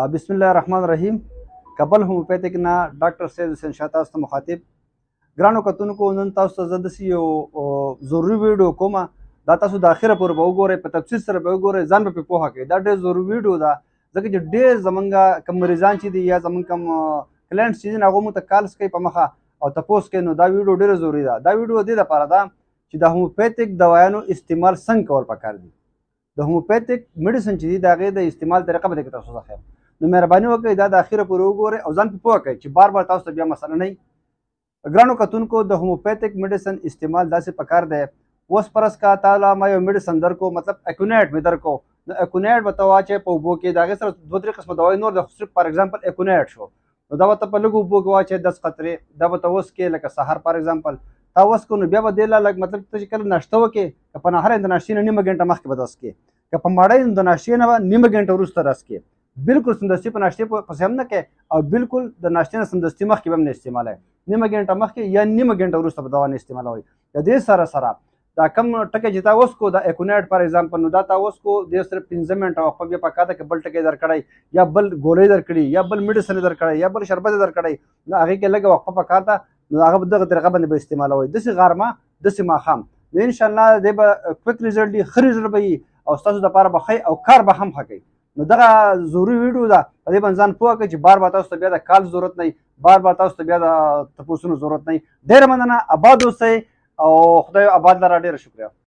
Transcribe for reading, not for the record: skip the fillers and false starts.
بسم الله الرحمن الرحیم. کابل هومیوپیتیک نه ډاکټر سید حسین شاه تاسو ته مخاطب. ګرانو کتونکو، نن تاسو ته زه داسې یو ضروري ویډیو کومه، دا تاسو د اخره پورې به وګورئ، په تفصیل سره به وګورئ، ځان به پرې پوهه کوئ. دا ډېر ضروري ویډیو ده ځکه چې ډېر زمونږ کوم مریضان چې دي یا زمونږ کوم کلاینټس چې دي نو هغوی موږ ته کالس کوي په مخه او تپوس کوي. نو دا ویډیو ډېره ضروري ده. دا ویډیو دې لپاره ده چې د هومیوپیتیک دوايانو استعمال څنګه کول پکار دي. د هومیوپیتیک میډیسن چې دي د هغې د استعمال طریقه به درته تاسو ته ښیم. نو مهرباني وکړئ دا د اخره پورې وګورئ او ځان پرې پوه کړئ چې بار بار تاسو ته بیا مسله نه وي. ګرانو کتونکو، د هومیوپیتیک میډیسن استعمال داسې پکار دی. اوس فرض کا تعالی ما یو میډیسن درکو، مطلب اکونیټ مې درکو، نو اکونیټ به ته واچوې په اوبو کې، د هغې سره دوه درې قسمه دوایي نور د صرف فار ایګزامپل اکونیټ شو، نو دا به ته په لږو اوبو کې واچوې 10 قطرې، دا به ته وڅکې لکه سهار فار ایګزامپل تا وڅکو، نو بیا به دې لا لږ مطلب ته چې کله ناشته وکړې که په نهار د ناشتې نه نیمه ګنټه مخکې به ته وڅکې، که په ماړی د ناشتې نه به نیمه ګنټه وروسته راسکې. بالکل سمدستي په ناشتې پسې هم نه کوې او بالکل د ناشتې نه سمدستي مخکې به هم نه استعمالوئ، نیمه ګنټه مخکې یا نیمه ګنټه وروسته به دوا نه استعمالوئ. د دې سره سره دا کم ټکی چې تا وڅکو د اکونیټ فار ایګزامپل، نو دا تا وڅکو دې صرف 15 منټه وقفه بیا پکار ده که بل ټکی درکړی یا بل ګولۍ درکړي یا بل میډیسن درکړی یا بل شربت درکړی، نو هغې کې لږه وقفه پکار ده، نو هغه به دغه طریقه باندې به استعمالوئ. داسې غرمه داسې ماښام، نو انشاءالله دی به کویک ریزلټ وي، ښه ریزلټ به وي او ستاسو دپاره به ښه او کار به هم ښه کوي. نو دغه ضروري ویډیو ده، په دې باندې ځان پوه کړئ چې بار بار تاسو ته بیا د کال ضرورت نه وي، بار بار تاسو ته بیا د تپوسونو ضرورت نه وي. ډېره مننه، اباد اوسئ او خدای آباد لره. ډېره شکریه.